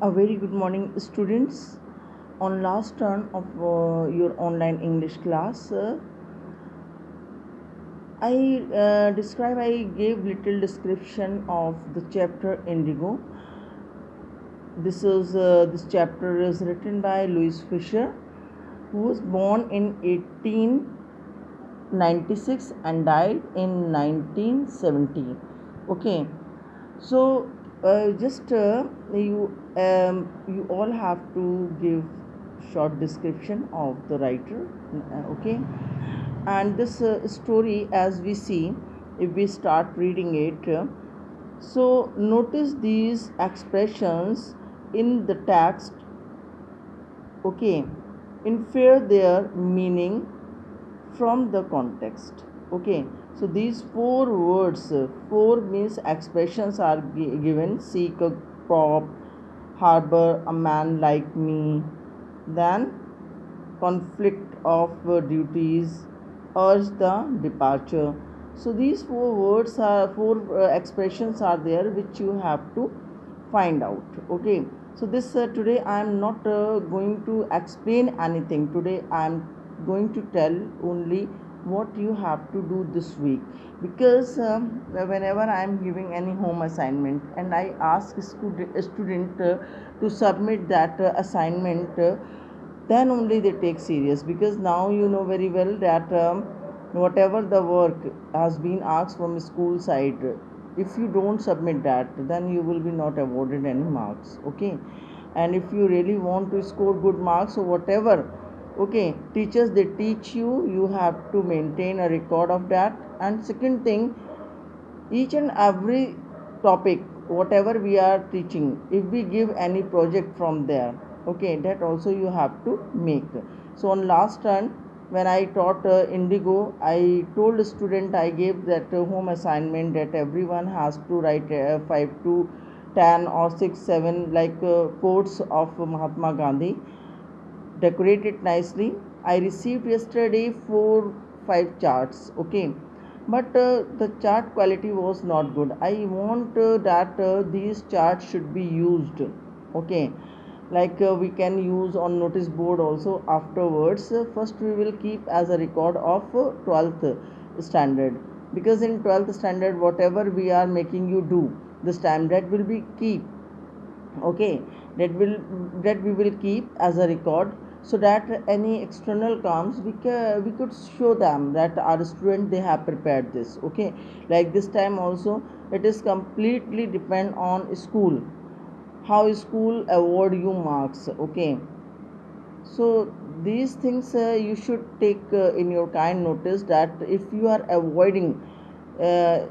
A very good morning, students. On last turn of your online English class, I gave little description of the chapter Indigo. This chapter is written by Louis Fisher, who was born in 1896 and died in 1970. Okay, so just you all have to give short description of the writer. Okay, and this story, as we see, if we start reading it, so notice these expressions in the text. Okay, infer their meaning from the context. Okay, so these four words, four means expressions are given: seek a crop, harbor a man like me, then conflict of duties, urge the departure. So these four expressions are there which you have to find out. Okay, so this today I am not going to explain anything. Today I am going to tell only what you have to do this week, because whenever I am giving any home assignment and I ask student to submit that assignment, then only they take serious, because now you know very well that whatever the work has been asked from school side, if you don't submit that, then you will be not awarded any marks. Okay, and if you really want to score good marks or whatever, okay, teachers they teach you, you have to maintain a record of that. And second thing, each and every topic whatever we are teaching, if we give any project from there, okay, that also you have to make. So on last turn, when I taught Indigo, I told the student, I gave that home assignment that everyone has to write 5 to 10 or 6 7 like quotes of Mahatma Gandhi, decorate it nicely. I received yesterday 4 5 charts. Okay, but the chart quality was not good. I want that these charts should be used. Okay, like we can use on notice board also afterwards. First we will keep as a record of 12th standard, because in 12th standard whatever we are making you do this time, that will be keep. Okay, that we will keep as a record, so that any external comes, we could show them that our student they have prepared this. Okay, like this time also it is completely depend on school, how school award you marks. Okay, so these things you should take in your kind notice, that if you are avoiding uh,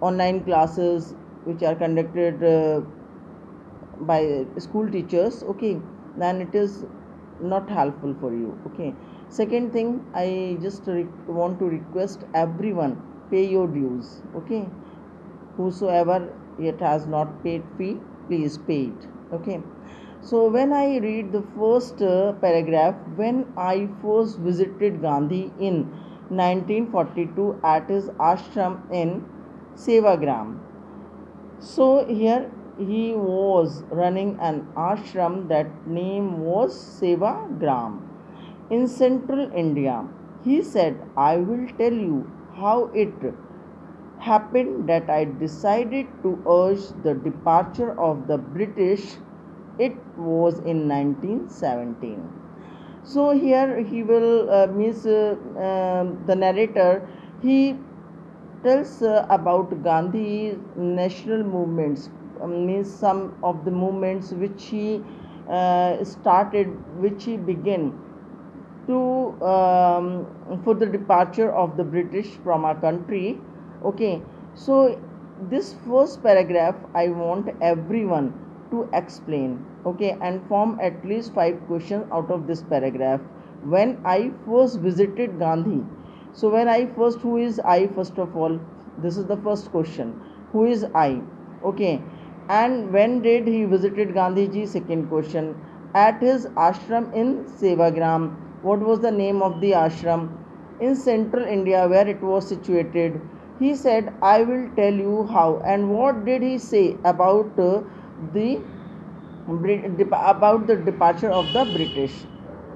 online classes which are conducted by school teachers, okay, then it is not helpful for you. Okay, second thing, I just want to request everyone, pay your dues. Okay, whosoever yet has not paid fee, please pay it. Okay, so when I read the first paragraph, when I first visited Gandhi in 1942 at his ashram in Sevagram. So here he was running an ashram, that name was Sevagram, in central India. He said, I will tell you how it happened that I decided to urge the departure of the British. It was in 1917. So here he will means the narrator, he tells about Gandhi's national movements, means some of the movements which he started, which he began to for the departure of the British from our country. Okay, so this first paragraph I want everyone to explain. Okay, and form at least 5 questions out of this paragraph. When I first visited Gandhi, so when I first, who is I first of all? This is the first question. Who is I? Okay, and when did he visited Gandhiji? Second question. At his ashram in Sevagram. What was the name of the ashram? In central India, where it was situated. He said, I will tell you how. And what did he say about the about the departure of the British,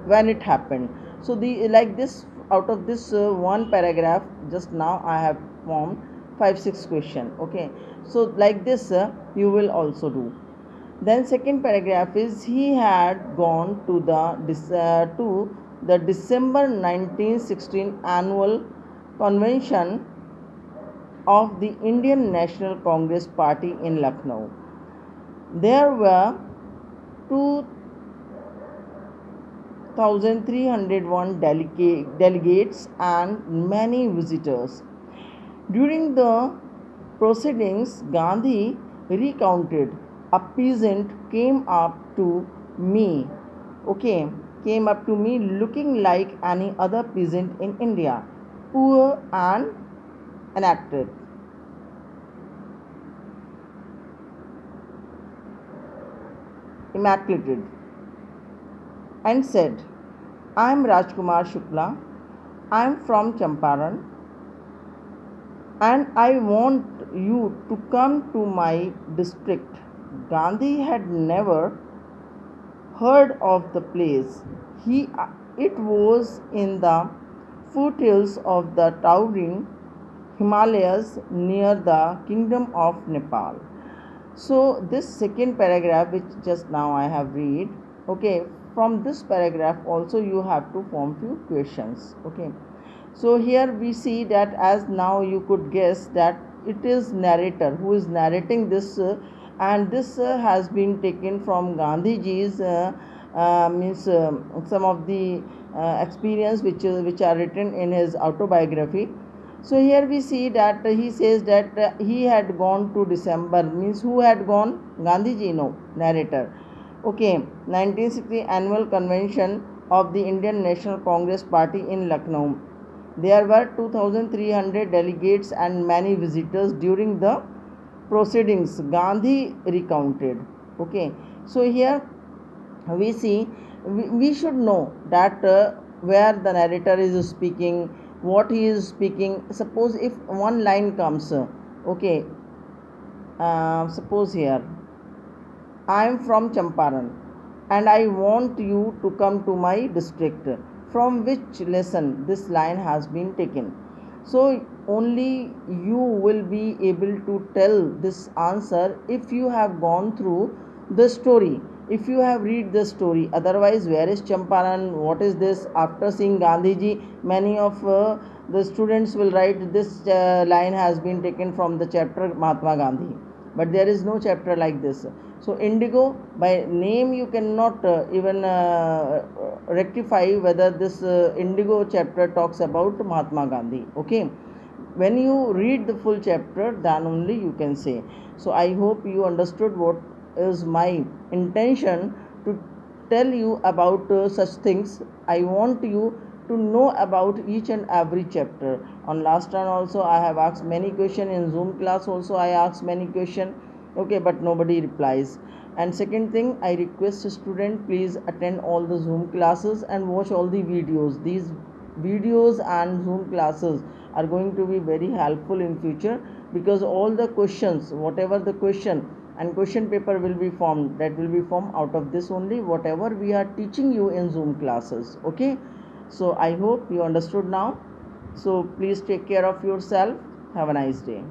when it happened. So the like this, out of this one paragraph, just now I have formed 5-6 question. Okay, so like this you will also do. Then second paragraph is, he had gone to the December 1916 annual convention of the Indian National Congress Party in Lucknow. There were 2,301 delegates and many visitors. During the proceedings, Gandhi recounted, a peasant came up to me, okay, came up to me looking like any other peasant in India, poor and enacted. Immaculate, and said, I am Rajkumar Shukla, I am from Champaran, and I want you to come to my district. Gandhi had never heard of the place. It was in the foothills of the towering Himalayas near the kingdom of Nepal. So this second paragraph, which just now I have read, okay, from this paragraph also you have to form few questions. Okay, so here we see that, as now you could guess that it is narrator who is narrating this, and this has been taken from Gandhiji's means some of the experience which are written in his autobiography. So here we see that he says that he had gone to December, means who had gone? Gandhiji, no, narrator. Okay, 1960 annual convention of the Indian National Congress Party in Lucknow. There were 2,300 delegates and many visitors during the proceedings. Gandhi recounted. Okay, so here we see, we should know that where the narrator is speaking, what he is speaking. Suppose if one line comes, okay, suppose here, I am from Champaran and I want you to come to my district. From which lesson this line has been taken? So only you will be able to tell this answer if you have gone through the story, if you have read the story. Otherwise, where is Champaran, what is this? After seeing Gandhiji, many of the students will write this line has been taken from the chapter Mahatma Gandhi, but there is no chapter like this. So indigo, by name you cannot even rectify whether this indigo chapter talks about Mahatma Gandhi. Okay, when you read the full chapter, then only you can say. So I hope you understood what is my intention to tell you about such things. I want you to know about each and every chapter. On last time also I have asked many questions, in Zoom class also I asked many questions, okay, but nobody replies. And second thing, I request student, please attend all the Zoom classes and watch all the videos. These videos and Zoom classes are going to be very helpful in future, because all the questions, whatever the question and question paper will be formed, that will be formed out of this only, whatever we are teaching you in Zoom classes. Okay, so I hope you understood now. So please take care of yourself. Have a nice day.